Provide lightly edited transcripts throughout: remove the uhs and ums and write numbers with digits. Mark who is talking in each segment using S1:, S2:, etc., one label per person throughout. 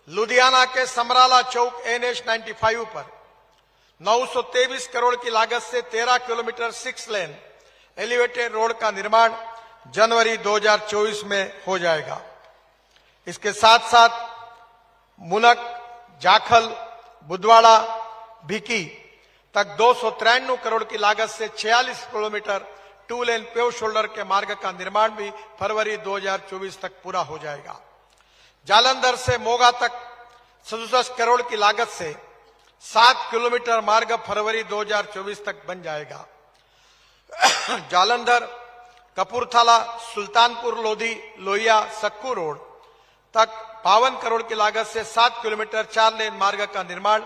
S1: लुधियाना के समराला चौक NH 95 पर 923 करोड़ की लागत से 13 किलोमीटर 6 लेन एलिवेटेड रोड का निर्माण जनवरी 2024 में हो जाएगा। इसके साथ साथ मुनक, जाखल, बुधवाड़ा, भिकी तक 293 करोड़ की लागत से 46 किलोमीटर 2 लेन पेव शोल्डर के मार्ग का निर्माण भी फरवरी 2024 तक पूरा हो जाएगा। जालंधर से मोगा तक 67 करोड़ की लागत से 7 किलोमीटर मार्ग फरवरी 2024 तक बन जाएगा। जालंधर, कपूरथला, सुल्तानपुर लोधी, लोहिया, सक्कू रोड तक 52 करोड़ की लागत से 7 किलोमीटर 4 लेन मार्ग का निर्माण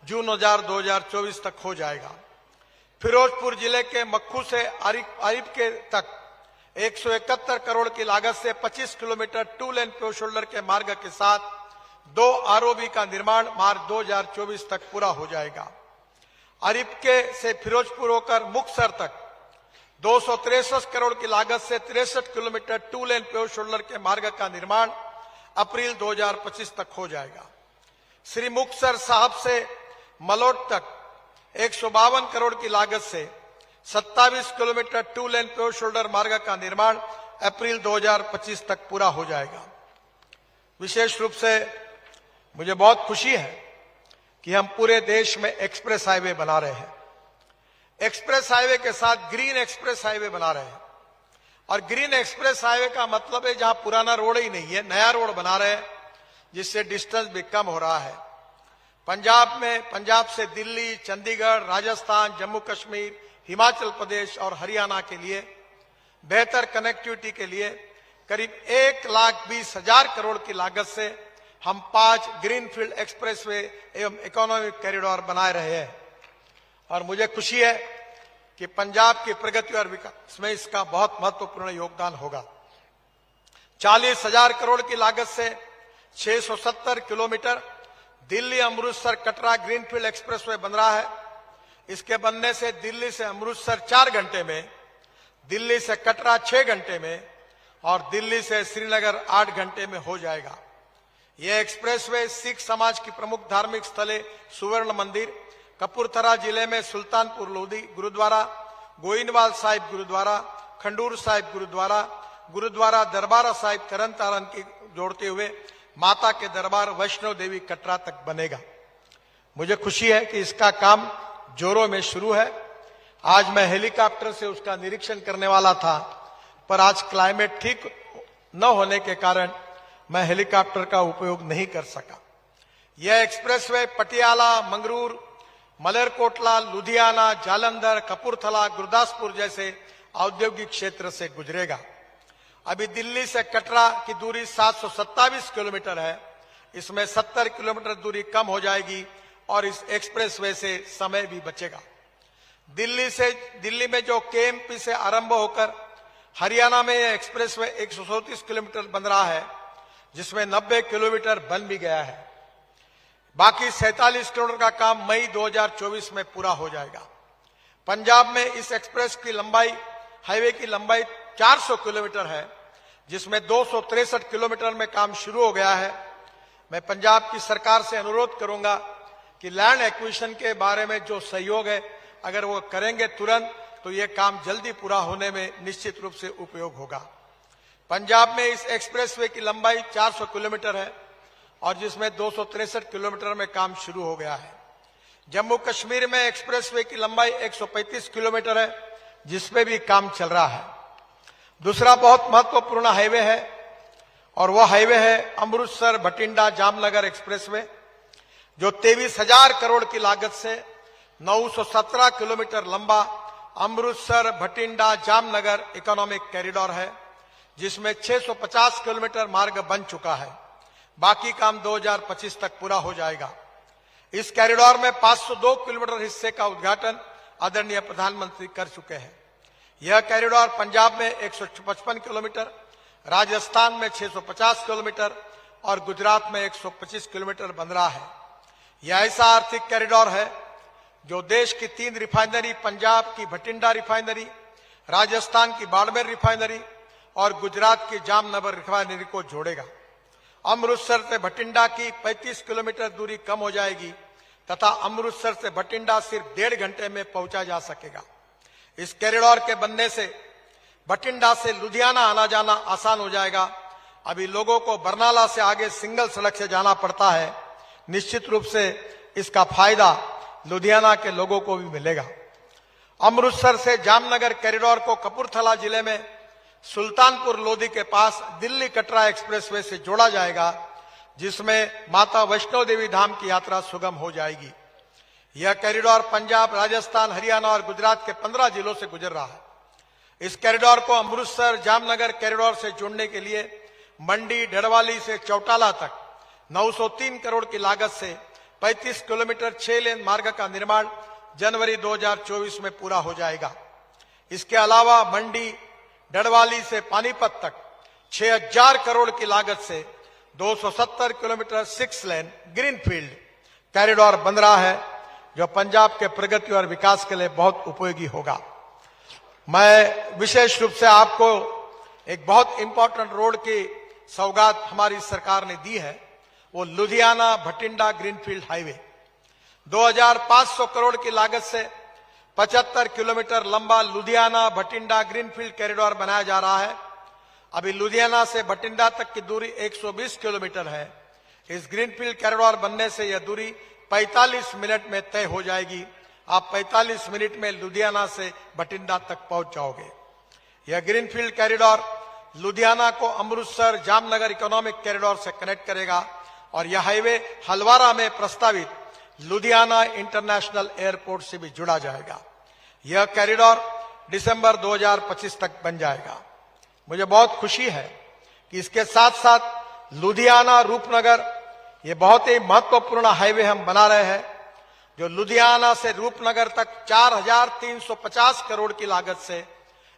S1: जून 2024 तक हो जाएगा। फिरोजपुर जिले के मक्खू से आरिफ के तक 171 करोड़ की लागत से 25 किलोमीटर 2 लेन पेव शोल्डर के मार्ग के साथ 2 ROB का निर्माण मार्च 2024 तक पूरा हो जाएगा। आरिफ के से फिरोजपुर होकर मुक्तसर तक 263 करोड़ की लागत से 63 किलोमीटर 2 लेन पेव शोल्डर के मार्ग का निर्माण अप्रैल 2025 तक हो जाएगा। श्री मुक्तसर साहब से मलोट तक 152 करोड़ की लागत से 27 किलोमीटर 2 लेन पेव शोल्डर मार्ग का निर्माण अप्रैल 2025 तक पूरा हो जाएगा। विशेष रूप से मुझे बहुत खुशी है कि हम पूरे देश में एक्सप्रेस हाईवे बना रहे हैं। एक्सप्रेस हाईवे के साथ ग्रीन एक्सप्रेस हाईवे बना रहे हैं और ग्रीन एक्सप्रेस हाईवे का मतलब है जहां पुराना रोड ही नहीं है, नया रोड बना रहे हैं जिससे डिस्टेंस भी कम हो रहा है। पंजाब से दिल्ली, चंडीगढ़, राजस्थान, जम्मू कश्मीर, हिमाचल प्रदेश और हरियाणा के लिए बेहतर कनेक्टिविटी के लिए करीब 1,20,000 करोड़ की लागत से हम 5 ग्रीनफील्ड एक्सप्रेसवे एवं इकोनॉमिक कॉरिडोर बना रहे हैं और मुझे खुशी है कि पंजाब की प्रगति और विकास में इसका बहुत महत्वपूर्ण योगदान होगा। 40,000 करोड़ की लागत से 670 kilometre Delhi Amritsar Katra greenfield expressway बन रहा है। इसके बनने से दिल्ली से अमृतसर 4 घंटे में, दिल्ली से कटरा 6 घंटे में और दिल्ली से श्रीनगर 8 घंटे में हो जाएगा। यह एक्सप्रेसवे सिख समाज की प्रमुख धार्मिक स्थलें सुवर्ण मंदिर, कपूरथला जिले में सुल्तानपुर लोधी गुरुद्वारा, गोइंदवाल साहिब गुरुद्वारा, खंडूर साहिब गुरुद्वारा, गुरुद्वारा दरबार साहिब तरन तारण की जोड़ते हुए माता के दरबार वैष्णो देवी कटरा तक बनेगा। मुझे खुशी है कि इसका काम जोरों में शुरू है। आज मैं हेलीकॉप्टर से उसका निरीक्षण करने वाला था, पर आज क्लाइमेट ठीक न होने के कारण मैं हेलीकॉप्टर का उपयोग नहीं कर सका। यह एक्सप्रेसवे पटियाला, मंगरूर, मलेरकोटला, लुधियाना, जालंधर, कपूरथला, गुरदासपुर जैसे औद्योगिक क्षेत्र से गुजरेगा। अभी दिल्ली से कटरा की दूरी 727 किलोमीटर है। इसमें 70 किलोमीटर दूरी कम हो जाएगी और इस एक्सप्रेसवे से समय भी बचेगा। दिल्ली में जो KMP से आरंभ होकर हरियाणा में यह एक्सप्रेसवे 137 किलोमीटर बन रहा है, जिसमें 90 किलोमीटर बन भी गया है। बाकी 47 किलोमीटर का काम मई 2024 में पूरा हो जाएगा। पंजाब में इस एक्सप्रेस की लंबाई, हाईवे की लंबाई 400 किलोमीटर है, जिसमें 263 किलोमीटर में काम शुरू हो गया है। मैं पंजाब की सरकार से अनुरोध करूंगा कि लैंड एक्विजिशन के बारे में जो सहयोग है, अगर वो करेंगे तुरंत, तो ये काम जल्दी पूरा होने में निश्चित रूप से उपयोग होगा। पंजाब में इस एक्सप्रेसवे की लंबाई 400 किलोमीटर है और जिसमें 263 किलोमीटर में काम शुरू हो गया है। जम्मू कश्मीर में एक्सप्रेसवे की लंबाई 135 किलोमीटर है, जिसमें भी काम चल रहा है। दूसरा बहुत महत्वपूर्ण हाईवे है और वह हाईवे है अमृतसर भटिंडा जामनगर एक्सप्रेसवे, जो 23,000 करोड़ की लागत से 917 किलोमीटर लंबा अमृतसर भटिंडा जामनगर इकोनॉमिक कॉरिडोर है, जिसमें 650 किलोमीटर मार्ग बन चुका है। बाकी काम 2025 तक पूरा हो जाएगा। इस कॉरिडोर में 502 किलोमीटर हिस्से का उद्घाटन आदरणीय प्रधानमंत्री कर चुके हैं। यह कॉरिडोर पंजाब में 155 किलोमीटर, राजस्थान में 650 किलोमीटर और गुजरात में 125 किलोमीटर बन रहा है। यह ऐसा आर्थिक कॉरिडोर है जो देश की 3 रिफाइनरी, पंजाब की भटिंडा रिफाइनरी, राजस्थान की बाड़मेर रिफाइनरी और गुजरात की जामनगर रिफाइनरी को जोड़ेगा अमृतसर से भटिंडा की 35 किलोमीटर दूरी कम हो जाएगी तथा अमृतसर से भटिंडा सिर्फ 1.5 घंटे में पहुंचा जा सकेगा। इस कॉरिडोर के बनने से भटिंडा से लुधियाना आना जाना आसान हो जाएगा। अभी लोगों को बरनाला से आगे सिंगल सड़क से जाना पड़ता है। निश्चित रूप से इसका फायदा लुधियाना के लोगों को भी मिलेगा। अमृतसर से जामनगर कॉरिडोर को कपूरथला जिले में सुल्तानपुर लोधी के पास दिल्ली कटरा एक्सप्रेसवे से जोड़ा जाएगा, जिसमें माता वैष्णो देवी धाम की यात्रा सुगम हो जाएगी। यह कॉरिडोर पंजाब, राजस्थान, हरियाणा और गुजरात के 15 जिलों से गुजर रहा है। इस कॉरिडोर को अमृतसर जामनगर कॉरिडोर से जोड़ने के लिए मंडी डडवाली से चौटाला तक 903 करोड़ की लागत से 35 किलोमीटर 6 लेन मार्ग का निर्माण जनवरी 2024 में पूरा हो जाएगा। इसके अलावा मंडी डडवाली से पानीपत तक 6000 करोड़ की लागत से 270 किलोमीटर 6 लेन ग्रीनफील्ड कॉरिडोर बन रहा है, जो पंजाब के प्रगति और विकास के लिए बहुत उपयोगी होगा। मैं विशेष रूप से आपको एक बहुत इंपॉर्टेंट रोड की सौगात हमारी सरकार ने दी है, वो लुधियाना भटिंडा ग्रीनफील्ड हाईवे 2500 करोड़ की लागत से 75 किलोमीटर लंबा लुधियाना भटिंडा ग्रीनफील्ड कॉरिडोर बनाया जा रहा है। अभी लुधियाना से भटिंडा तक की दूरी 120 किलोमीटर है। इस ग्रीनफील्ड कॉरिडोर बनने से यह दूरी 45 मिनट में तय हो जाएगी। आप 45 मिनट में लुधियाना से भटिंडा तक पहुंच जाओगे। यह ग्रीनफील्ड कॉरिडोर लुधियाना को अमृतसर जामनगर इकोनॉमिक कॉरिडोर से कनेक्ट करेगा और यह हाईवे हलवारा में प्रस्तावित लुधियाना इंटरनेशनल एयरपोर्ट से भी जुड़ा जाएगा। यह कॉरिडोर दिसंबर 2025 तक बन जाएगा। मुझे बहुत खुशी है कि इसके साथ साथ लुधियाना रूपनगर ये बहुत ही महत्वपूर्ण हाईवे हम बना रहे हैं, जो लुधियाना से रूपनगर तक 4350 करोड़ की लागत से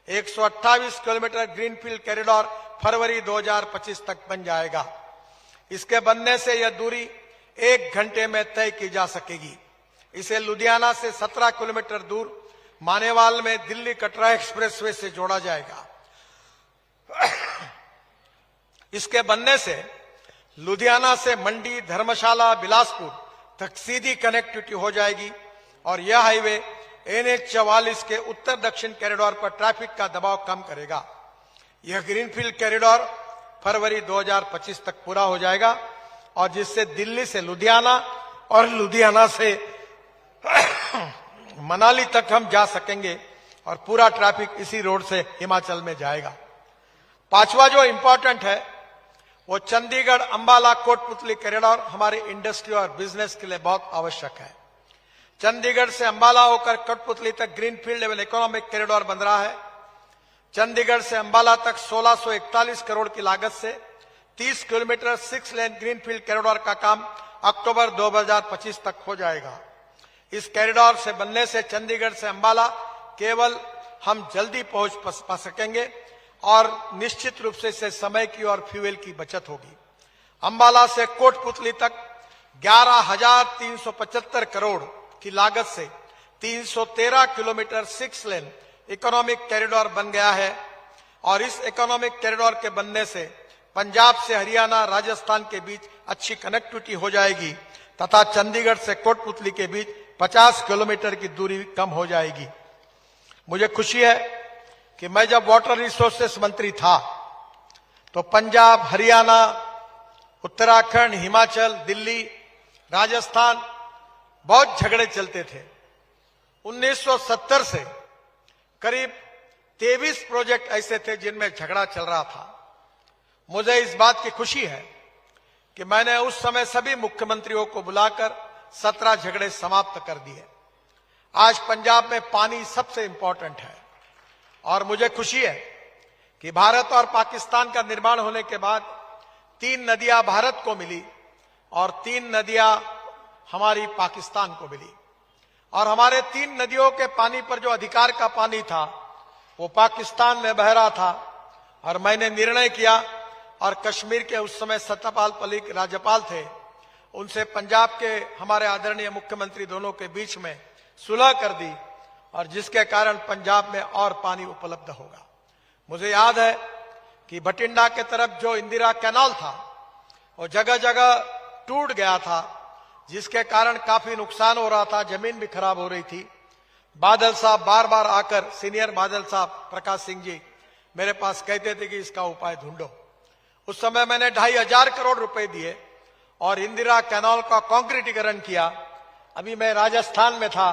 S1: 128 किलोमीटर ग्रीनफील्ड कॉरिडोर फरवरी 2025 तक बन जाएगा। इसके बनने से यह दूरी 1 घंटे में तय की जा सकेगी। इसे लुधियाना से 17 किलोमीटर दूर मानेवाल में दिल्ली कटरा एक्सप्रेसवे से जोड़ा जाएगा। इसके बनने से लुधियाना से मंडी, धर्मशाला, बिलासपुर तक सीधी कनेक्टिविटी हो जाएगी और यह हाईवे NH 44 के उत्तर दक्षिण कॉरिडोर पर ट्रैफिक का दबाव कम करेगा। यह ग्रीनफील्ड कॉरिडोर फरवरी 2025 तक पूरा हो जाएगा और जिससे दिल्ली से लुधियाना और लुधियाना से मनाली तक हम जा सकेंगे और पूरा ट्रैफिक इसी रोड से हिमाचल में जाएगा। पांचवा जो इंपॉर्टेंट है वो चंडीगढ़ अंबाला कोटपुतली कॉरिडोर हमारे इंडस्ट्री और बिजनेस के लिए बहुत आवश्यक है। चंडीगढ़ से अंबाला होकर कोटपुतली तक ग्रीनफील्ड एवं इकोनॉमिक कॉरिडोर बन रहा है। चंडीगढ़ से अंबाला तक 1641 करोड़ की लागत से 30 किलोमीटर 6 लेन ग्रीनफील्ड कॉरिडोर का काम अक्टूबर 2025 तक हो जाएगा। इस कॉरिडोर से बनने से चंडीगढ़ से अंबाला केवल हम जल्दी पहुंच पा सकेंगे और निश्चित रूप से इससे समय की और फ्यूल की बचत होगी। अंबाला से कोटपुतली तक 11,375 करोड़ की लागत से 313 किलोमीटर 6 लेन इकोनॉमिक कॉरिडोर बन गया है और इस इकोनॉमिक कॉरिडोर के बनने से पंजाब से हरियाणा, राजस्थान के बीच अच्छी कनेक्टिविटी हो जाएगी तथा चंडीगढ़ से कोटपुतली के बीच 50 किलोमीटर की दूरी कम हो जाएगी। मुझे खुशी है कि मैं जब वाटर रिसोर्सेस मंत्री था तो पंजाब, हरियाणा, उत्तराखंड, हिमाचल, दिल्ली, राजस्थान बहुत झगड़े चलते थे। 1970 से करीब 23 प्रोजेक्ट ऐसे थे जिनमें झगड़ा चल रहा था। मुझे इस बात की खुशी है कि मैंने उस समय सभी मुख्यमंत्रियों को बुलाकर 17 झगड़े समाप्त कर दिए। आज पंजाब में पानी सबसे इंपॉर्टेंट है और मुझे खुशी है कि भारत और पाकिस्तान का निर्माण होने के बाद 3 नदियां भारत को मिली और 3 नदियां हमारी पाकिस्तान को मिली और हमारे 3 नदियों के पानी पर जो अधिकार का पानी था वो पाकिस्तान में बह रहा था और मैंने निर्णय किया और कश्मीर के उस समय सत्यपाल मलिक राज्यपाल थे, उनसे पंजाब के हमारे आदरणीय मुख्यमंत्री दोनों के बीच में सुलह कर दी और जिसके कारण पंजाब में और पानी उपलब्ध होगा। मुझे याद है कि भटिंडा के तरफ जो इंदिरा कैनाल था और जगह जगह टूट गया था, जिसके कारण काफी नुकसान हो रहा था, जमीन भी खराब हो रही थी। बादल साहब बार बार आकर, सीनियर बादल साहब प्रकाश सिंह जी मेरे पास कहते थे कि इसका उपाय ढूंढो। उस समय मैंने 2,500 करोड़ रुपए दिए और इंदिरा कैनाल का कंक्रीटीकरण किया। अभी मैं राजस्थान में था,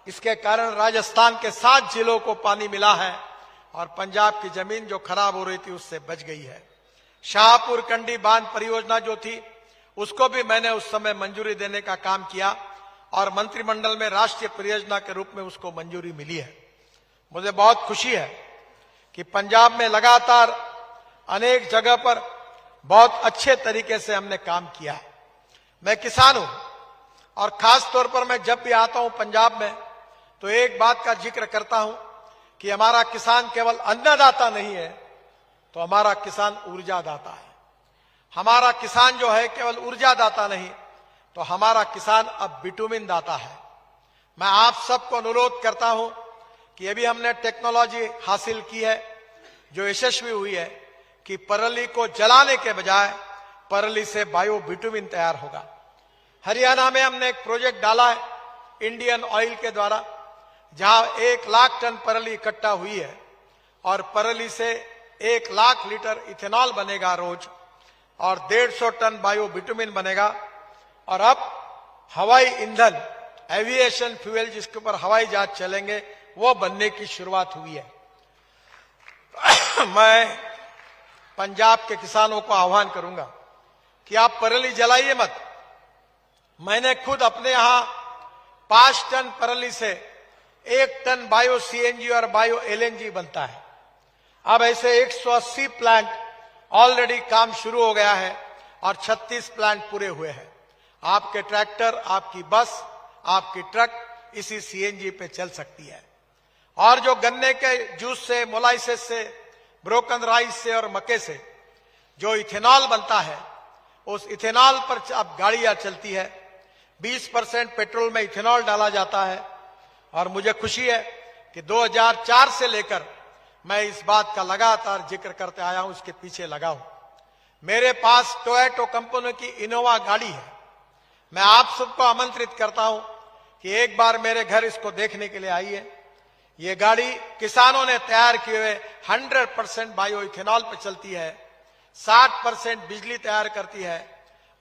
S1: इसके कारण राजस्थान के 7 जिलों को पानी मिला है और पंजाब की जमीन जो खराब हो रही थी उससे बच गई है। शाहपुर कंडी बांध परियोजना जो थी उसको भी मैंने उस समय मंजूरी देने का काम किया और मंत्रिमंडल में राष्ट्रीय परियोजना के रूप में उसको मंजूरी मिली है। मुझे बहुत खुशी है कि पंजाब में लगातार अनेक जगह पर बहुत अच्छे तरीके से हमने काम किया है। मैं किसान हूं और खास तौर पर मैं जब भी आता हूं पंजाब में तो एक बात का जिक्र करता हूं कि हमारा किसान केवल अन्नदाता नहीं है, तो हमारा किसान ऊर्जादाता है। हमारा किसान जो है केवल ऊर्जादाता नहीं, तो हमारा किसान अब विटामिन दाता है। मैं आप सबको अनुरोध करता हूं कि अभी हमने टेक्नोलॉजी हासिल की है जो यशस्वी हुई है कि पराली को जलाने के बजाय पराली से बायो विटामिन तैयार होगा। हरियाणा में हमने एक प्रोजेक्ट डाला है इंडियन ऑयल के द्वारा, जहां 1 लाख टन पराली इकट्ठा हुई है और पराली से 1 लाख लीटर इथेनॉल बनेगा रोज और 150 टन बायो विटामिन बनेगा। और अब हवाई ईंधन, एविएशन फ्यूल, जिसके ऊपर हवाई जहाज चलेंगे, वो बनने की शुरुआत हुई है। मैं पंजाब के किसानों को आह्वान करूंगा कि आप पराली जलाइए मत। मैंने खुद अपने यहां 5 टन पराली से 1 टन बायो सीएनजी और बायो एलएनजी बनता है। अब ऐसे 180 प्लांट ऑलरेडी काम शुरू हो गया है और 36 प्लांट पूरे हुए हैं। आपके ट्रैक्टर, आपकी बस, आपकी ट्रक इसी सीएनजी पे चल सकती है। और जो गन्ने के जूस से, मोलाइसिस से, ब्रोकन राइस से और मक्के से जो इथेनॉल बनता है, उस इथेनॉल पर अब गाड़ियां चलती है। 20% पेट्रोल में इथेनॉल डाला जाता है और मुझे खुशी है कि 2004 से लेकर मैं इस बात का लगातार जिक्र करते आया हूं, इसके पीछे लगा हूं। मेरे पास टोयोटा कंपनी की इनोवा गाड़ी है। मैं आप सबको आमंत्रित करता हूं कि एक बार मेरे घर इसको देखने के लिए आइए। ये गाड़ी किसानों ने तैयार किए हुए 100% बायो इथेनॉल पर चलती है, 60% बिजली तैयार करती है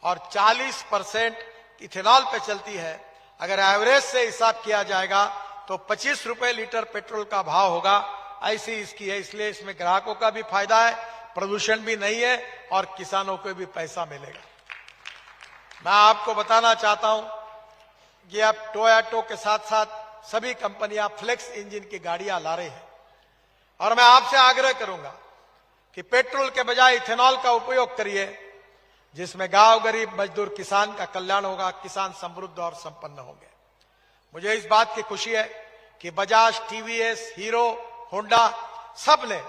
S1: और 40% इथेनॉल पे चलती है। अगर एवरेज से हिसाब किया जाएगा तो 25 रुपए लीटर पेट्रोल का भाव होगा। ऐसी इसकी है, इसलिए इसमें ग्राहकों का भी फायदा है, प्रदूषण भी नहीं है और किसानों को भी पैसा मिलेगा। मैं आपको बताना चाहता हूं कि अब टोयोटा के साथ साथ सभी कंपनियां फ्लेक्स इंजन की गाड़ियां ला रही हैं और मैं आपसे आग्रह करूंगा कि पेट्रोल के बजाय इथेनॉल का उपयोग करिए, जिसमें गांव, गरीब, मजदूर, किसान का कल्याण होगा, किसान समृद्ध और संपन्न होंगे। मुझे इस बात की खुशी है कि बजाज, टीवीएस, हीरो, होंडा सब ने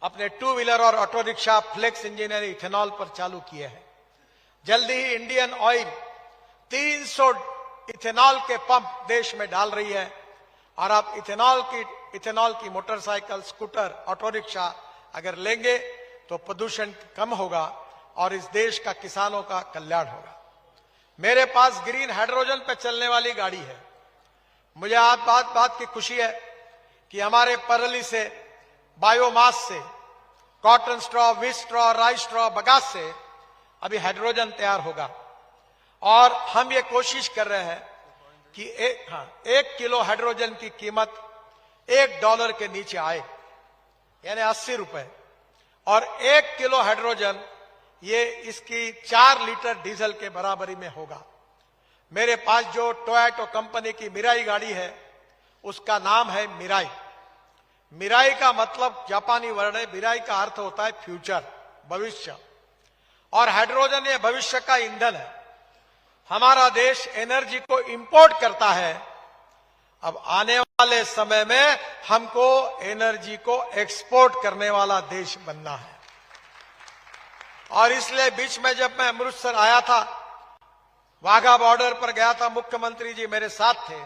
S1: अपने 2 व्हीलर और ऑटो रिक्शा फ्लेक्स इंजन यानी इथेनॉल पर चालू किए हैं। जल्दी ही इंडियन ऑयल 300 इथेनॉल के पंप देश में डाल रही है और आप इथेनॉल की मोटरसाइकिल, स्कूटर, ऑटो रिक्शा अगर लेंगे तो प्रदूषण कम होगा और इस देश का किसानों का कल्याण होगा। मेरे पास ग्रीन हाइड्रोजन पर चलने वाली गाड़ी है। मुझे आज बात की खुशी है कि हमारे पराली से, बायोमास से, cotton straw, wheat straw, rice straw, bagasse से अभी हाइड्रोजन तैयार होगा और हम ये कोशिश कर रहे हैं कि 1 किलो हाइड्रोजन की कीमत $1 के नीचे आए, यानी 80 रुपए, और 1 किलो हाइड्रोजन ये इसकी 4 लीटर डीजल के बराबरी में होगा। मेरे पास जो टोयोटा कंपनी की मिराई गाड़ी है उसका नाम है मिराई। मिराई का मतलब जापानी वर्ड है, मिराई का अर्थ होता है फ्यूचर, भविष्य, और हाइड्रोजन ये भविष्य का ईंधन है। हमारा देश एनर्जी को इंपोर्ट करता है, अब आने वाले समय में हमको एनर्जी को एक्सपोर्ट करने वाला देश बनना है। और इसलिए बीच में जब मैं अमृतसर आया था, वाघा बॉर्डर पर गया था, मुख्यमंत्री जी मेरे साथ थे,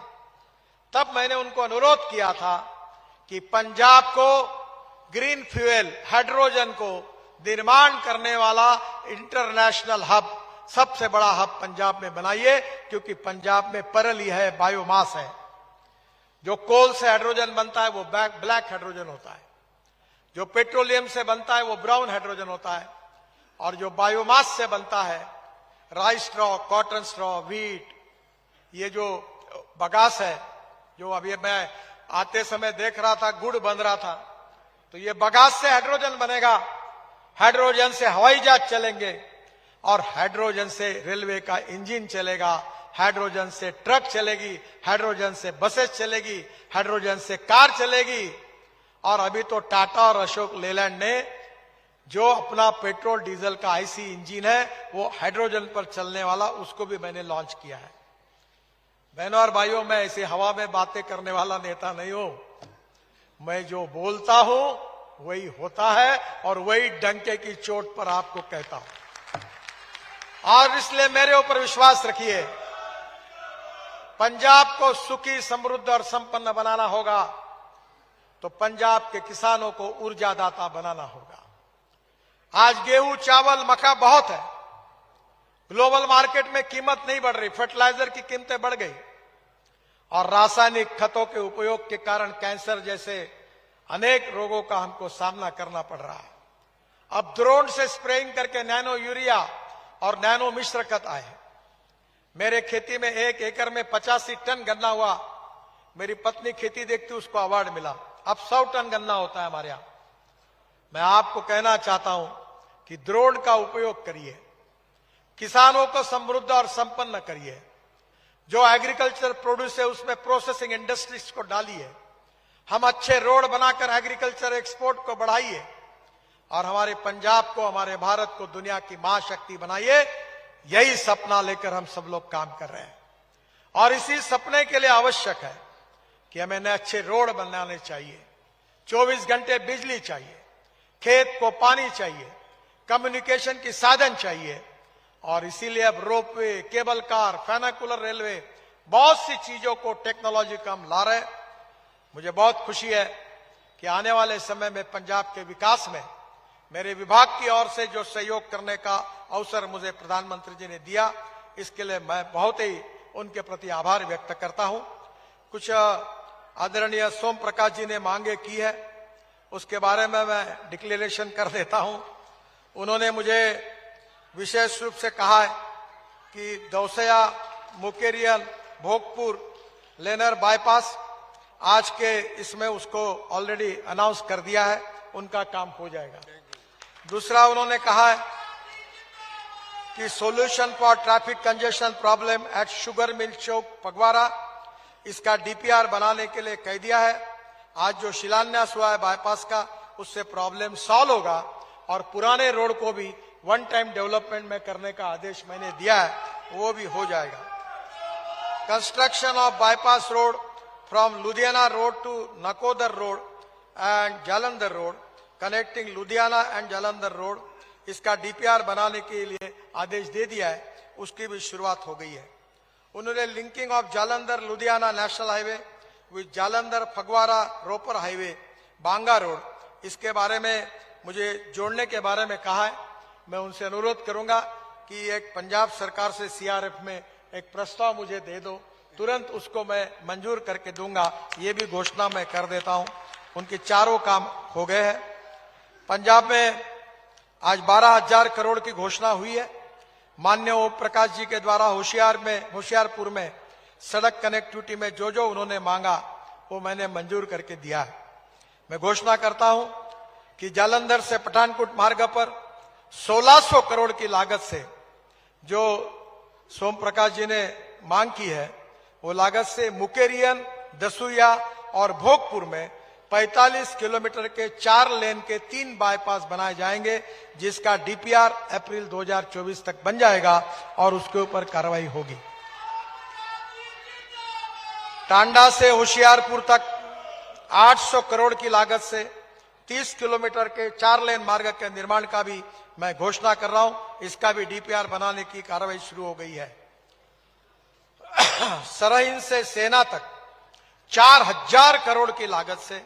S1: तब मैंने उनको अनुरोध किया था कि पंजाब को ग्रीन फ्यूल, हाइड्रोजन को निर्माण करने वाला इंटरनेशनल हब, सबसे बड़ा हब पंजाब में बनाइए, क्योंकि पंजाब में परल ही है, बायोमास है। जो कोल से हाइड्रोजन बनता है वो ब्लैक हाइड्रोजन होता है, जो पेट्रोलियम से बनता है वो ब्राउन हाइड्रोजन होता है, और जो बायोमास से बनता है, rice straw, cotton straw, wheat, ये जो बगास है, जो अभी मैं आते समय देख रहा था गुड़ बन रहा था, तो ये बगास से हाइड्रोजन बनेगा। हाइड्रोजन से हवाई जहाज चलेंगे, और हाइड्रोजन से रेलवे का इंजन चलेगा, हाइड्रोजन से ट्रक चलेगी, हाइड्रोजन से बसेस चलेगी, हाइड्रोजन से कार चलेगी। और अभी तो टाटा और अशोक लेलैंड ने जो अपना पेट्रोल डीजल का आईसी इंजन है वो हाइड्रोजन पर चलने वाला, उसको भी मैंने लॉन्च किया है। बहनों और भाइयों, मैं ऐसे हवा में बातें करने वाला नेता नहीं हूं। मैं जो बोलता हूं वही होता है, और वही डंके की चोट पर आपको कहता हूं। और इसलिए मेरे ऊपर विश्वास रखिए, पंजाब को सुखी, समृद्ध और संपन्न बनाना होगा तो पंजाब के किसानों को ऊर्जादाता बनाना होगा। आज गेहूं, चावल, मक्का बहुत है, ग्लोबल मार्केट में कीमत नहीं बढ़ रही, फर्टिलाइजर की कीमतें बढ़ गई, और रासायनिक खतों के उपयोग के कारण कैंसर जैसे अनेक रोगों का हमको सामना करना पड़ रहा है। अब ड्रोन से स्प्रेइंग करके नैनो यूरिया और नैनो मिश्र खत आए। मेरे खेती में 1 एकड़ में 85 टन गन्ना हुआ। मेरी पत्नी खेती देखती, उसको अवार्ड मिला। अब 100 टन गन्ना होता है हमारे यहां। मैं आपको कहना चाहता हूं कि ड्रोन का उपयोग करिए, किसानों को समृद्ध और संपन्न करिए। जो एग्रीकल्चर प्रोड्यूस है उसमें प्रोसेसिंग इंडस्ट्रीज को डालिए। हम अच्छे रोड बनाकर एग्रीकल्चर एक्सपोर्ट को बढ़ाइए, और हमारे पंजाब को, हमारे भारत को दुनिया की महाशक्ति बनाइए। यही सपना लेकर हम सब लोग काम कर रहे हैं, और इसी सपने के लिए आवश्यक है कि हमें अच्छे रोड बनाने चाहिए, 24 घंटे बिजली चाहिए, खेत को पानी चाहिए, कम्युनिकेशन की साधन चाहिए। और इसीलिए अब रोपवे, केबल कार, फेनाकुलर रेलवे, बहुत सी चीजों को, टेक्नोलॉजी का हम ला रहे। मुझे बहुत खुशी है कि आने वाले समय में पंजाब के विकास में मेरे विभाग की ओर से जो सहयोग करने का अवसर मुझे प्रधानमंत्री जी ने दिया, इसके लिए मैं बहुत ही उनके प्रति आभार व्यक्त करता हूं। कुछ आदरणीय सोम प्रकाश जी ने मांगे की है, उसके बारे में मैं डिक्लेरेशन कर देता हूं। उन्होंने मुझे विशेष रूप से कहा है कि दौसया, मुकेरियल, भोगपुर, लेनर बाईपास आज के इसमें उसको ऑलरेडी अनाउंस कर दिया है, उनका काम हो जाएगा। दूसरा, उन्होंने कहा है कि solution for traffic congestion problem at sugar mill Chowk Phagwara, इसका डीपीआर बनाने के लिए कह दिया है। आज जो शिलान्यास हुआ है बाईपास का, उससे प्रॉब्लम सॉल्व होगा, और पुराने रोड को भी वन टाइम डेवलपमेंट में करने का आदेश मैंने दिया है, वो भी हो जाएगा। Construction of bypass road from Ludhiana road to Nakodar road and Jalandhar road, connecting Ludhiana and Jalandhar road, इसका डीपीआर बनाने के लिए आदेश दे दिया है, उसकी भी शुरुआत हो गई है। उन्होंने linking of Jalandhar Ludhiana national highway with Jalandhar Phagwara Ropar highway Banga road, इसके बारे में मुझे जोड़ने के बारे में कहा है। मैं उनसे अनुरोध करूंगा कि एक पंजाब सरकार से सीआरएफ में एक प्रस्ताव मुझे दे दो, तुरंत उसको मैं मंजूर करके दूंगा। ये भी घोषणा मैं कर देता हूं। उनके चारों काम हो गए हैं। पंजाब में आज 12,000 करोड़ की घोषणा हुई है। माननीय ओम प्रकाश जी के द्वारा होशियारपुर में सड़क कनेक्टिविटी में जो जो उन्होंने मांगा वो मैंने मंजूर करके दिया है। मैं घोषणा करता हूं कि जालंधर से पठानकोट मार्ग पर 1600 करोड़ की लागत से जो सोम प्रकाश जी ने मांग की है, वो लागत से मुकेरियन, दसूया और भोगपुर में 45 किलोमीटर के 4 लेन के 3 बाईपास बनाए जाएंगे, जिसका डीपीआर अप्रैल 2024 तक बन जाएगा और उसके ऊपर कार्रवाई होगी। टांडा से होशियारपुर तक 800 करोड़ की लागत से 30 किलोमीटर के 4 लेन मार्ग के निर्माण का भी मैं घोषणा कर रहा हूं। इसका भी डीपीआर बनाने की कार्रवाई शुरू हो गई है। सरहिंद से सेना तक 4000 करोड़ की लागत से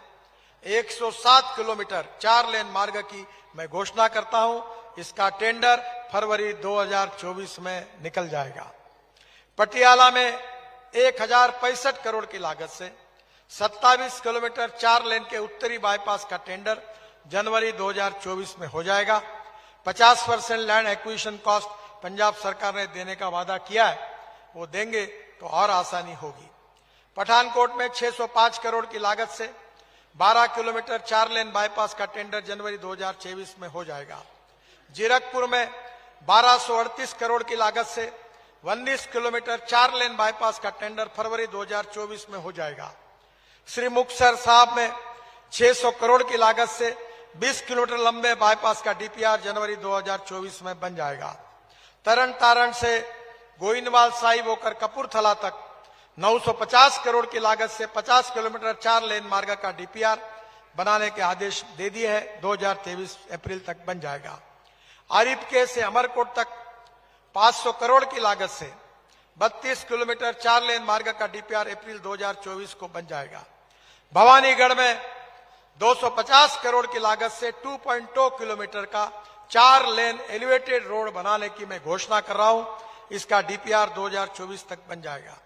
S1: 107 किलोमीटर 4 लेन मार्ग की मैं घोषणा करता हूं। इसका टेंडर फरवरी 2024 में निकल जाएगा। पटियाला में 1065 करोड़ की लागत से 27 किलोमीटर 4 लेन के उत्तरी बाईपास का टेंडर जनवरी 2024 में हो जाएगा। 50% लैंड एक्विजिशन कॉस्ट पंजाब सरकार ने देने का वादा किया है, वो देंगे तो और आसानी होगी। पठानकोट में 605 करोड़ की लागत से 12 किलोमीटर 4 लेन बाईपास का टेंडर जनवरी 2024 में हो जाएगा। जीरकपुर में 1238 करोड़ की लागत से 19 किलोमीटर 4 लेन बाईपास का टेंडर फरवरी 2024 में हो जाएगा। श्री मुक्तसर साहब में 600 करोड़ की लागत से 20 किलोमीटर लंबे बाईपास का डीपीआर जनवरी 2024 में बन जाएगा। तरन तारण से गोइंदवाल साहिब होकर कपूरथला तक 950 करोड़ की लागत से 50 किलोमीटर 4 लेन मार्ग का डीपीआर बनाने के आदेश दे दिए हैं। 2023 अप्रैल तक बन जाएगा। आरिफके से अमरकोट तक 500 करोड़ की लागत से 32 किलोमीटर 4 लेन मार्ग का डीपीआर अप्रैल 2024 को बन जाएगा। भवानीगढ़ में 250 करोड़ की लागत से 2.2 किलोमीटर का 4 लेन एलिवेटेड रोड बनाने की मैं घोषणा कर रहा हूं। इसका डीपीआर 2024 तक बन जाएगा।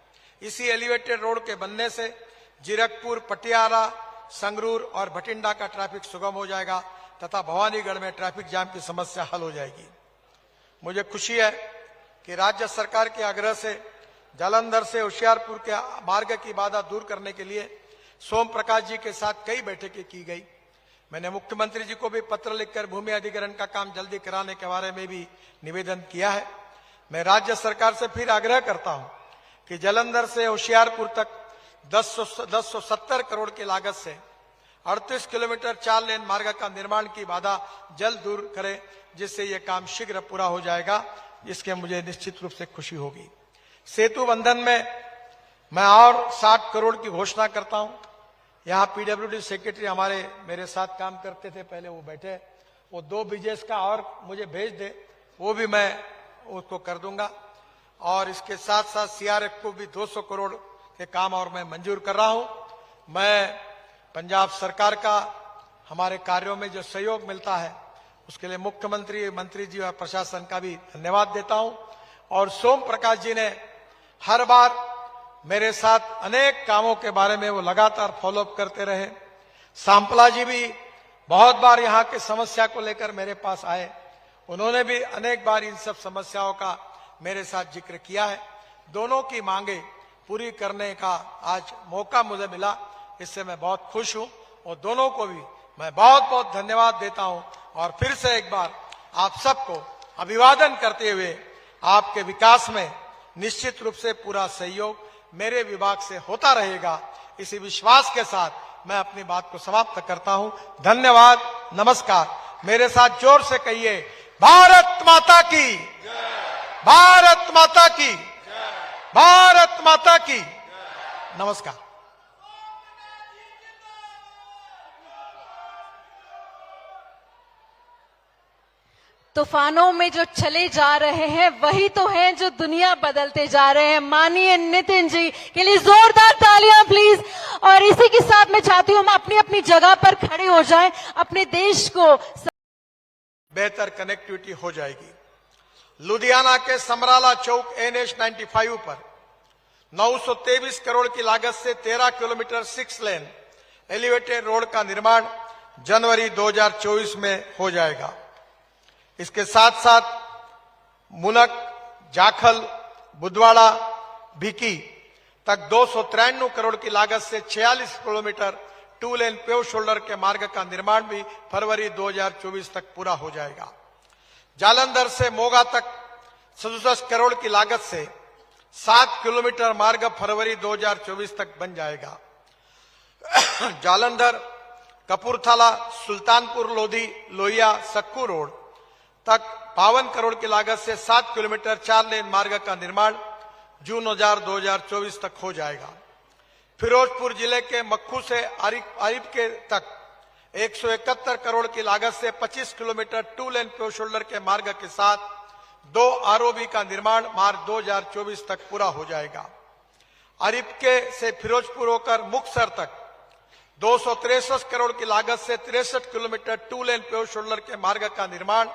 S1: इसी एलिवेटेड रोड के बनने से जीरकपुर, पटियाला, संगरूर और भटिंडा का ट्रैफिक सुगम हो जाएगा तथा भवानीगढ़ में ट्रैफिक जाम की समस्या हल हो जाएगी। मुझे खुशी है कि राज्य सरकार के आग्रह से जालंधर से होशियारपुर के मार्ग की बाधा दूर करने के लिए सोम प्रकाश जी के साथ कई बैठकें की गई। मैंने मुख्यमंत्री जी को भी पत्र लिखकर भूमि अधिग्रहण का काम जल्दी कराने के बारे में भी निवेदन किया है। मैं राज्य सरकार से फिर आग्रह करता हूं कि जालंधर से होशियारपुर तक 1070 करोड़ की लागत से 38 किलोमीटर 4 लेन मार्ग का निर्माण की बाधा जल्द दूर करें, जिससे यह काम शीघ्र पूरा हो जाएगा। इसके मुझे निश्चित रूप से खुशी होगी। सेतु बंधन में मैं और 60 करोड़ की घोषणा करता हूं। यहाँ पीडब्ल्यूडी सेक्रेटरी हमारे मेरे साथ काम करते थे पहले, वो बैठे, वो 2 बीजेस का और मुझे भेज दे, वो भी मैं उसको कर दूंगा। और इसके साथ साथ सीआरएफ को भी 200 करोड़ के काम और मैं मंजूर कर रहा हूं। मैं पंजाब सरकार का हमारे कार्यों में जो सहयोग मिलता है उसके लिए मुख्यमंत्री, मंत्री जी और प्रशासन का भी धन्यवाद देता हूं। और सोम प्रकाश जी ने हर बार मेरे साथ अनेक कामों के बारे में वो लगातार फॉलोअप करते रहे। सांपला जी भी बहुत बार यहाँ की समस्या को लेकर मेरे पास आए, उन्होंने भी अनेक बार इन सब समस्याओं का मेरे साथ जिक्र किया है। दोनों की मांगे पूरी करने का आज मौका मुझे मिला, इससे मैं बहुत खुश हूं और दोनों को भी मैं बहुत बहुत धन्यवाद देता हूं। और फिर से एक बार आप सबको अभिवादन करते हुए आपके विकास में निश्चित रूप से पूरा सहयोग मेरे विभाग से होता रहेगा, इसी विश्वास के साथ मैं अपनी बात को समाप्त करता हूं। धन्यवाद, नमस्कार। मेरे साथ जोर से कहिए, भारत माता की, भारत माता की, भारत माता की। नमस्कार।
S2: तूफानों में जो चले जा रहे हैं वही तो हैं जो दुनिया बदलते जा रहे हैं। माननीय नितिन जी के लिए जोरदार तालियां प्लीज। और इसी के साथ मैं चाहती हूं हम अपनी अपनी जगह पर खड़े हो जाएं, अपने देश को
S1: बेहतर कनेक्टिविटी हो जाएगी। लुधियाना के समराला चौक NH 95 पर 923 करोड़ की लागत से 13 किलोमीटर 6 लेन एलिवेटेड रोड का निर्माण जनवरी 2024 में हो जाएगा। इसके साथ साथ मुनक, जाखल, बुधवाड़ा, भिकी तक 293 करोड़ की लागत से 46 किलोमीटर 2 लेन पेव शोल्डर के मार्ग का निर्माण भी फरवरी 2024 तक पूरा हो जाएगा। जालंधर से मोगा तक 67 करोड़ की लागत से 7 किलोमीटर मार्ग फरवरी 2024 तक बन जाएगा। जालंधर, कपूरथला, सुल्तानपुर लोधी, लोहिया, सक्कू रोड तक 52 करोड़ की लागत से 7 किलोमीटर 4 लेन मार्ग का निर्माण जून 2024 तक हो जाएगा। फिरोजपुर जिले के मक्खू से आरिफ के तक 171 करोड़ की लागत से 25 किलोमीटर 2 लेन पेव शोल्डर के मार्ग के साथ 2 ROB का निर्माण मार्च 2024 तक पूरा हो जाएगा। आरिफ के से फिरोजपुर होकर मुक्तसर तक 263 करोड़ की लागत से 63 किलोमीटर 2 लेन पेवर शोल्डर के मार्ग का निर्माण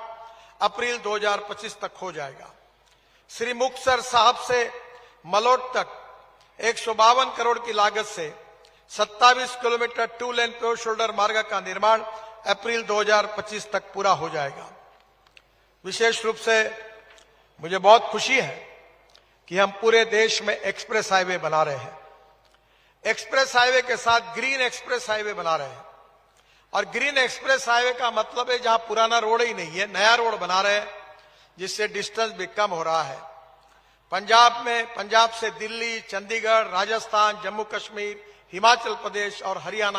S1: अप्रैल 2025 तक हो जाएगा। श्री मुक्तसर साहब से मलोट तक 152 करोड़ की लागत से 27 किलोमीटर 2 लेन पेवर शोल्डर मार्ग का निर्माण अप्रैल 2025 तक पूरा हो जाएगा। विशेष रूप से मुझे बहुत खुशी है कि हम पूरे देश में एक्सप्रेस हाईवे बना रहे हैं। एक्सप्रेस हाईवे के साथ ग्रीन एक्सप्रेस हाईवे बना रहे हैं। और ग्रीन एक्सप्रेस हाईवे का मतलब है जहां पुराना रोड ही नहीं है, नया रोड बना रहे हैं, जिससे डिस्टेंस भी कम हो रहा है। पंजाब से दिल्ली, चंडीगढ़, राजस्थान, जम्मू कश्मीर, हिमाचल प्रदेश और हरियाणा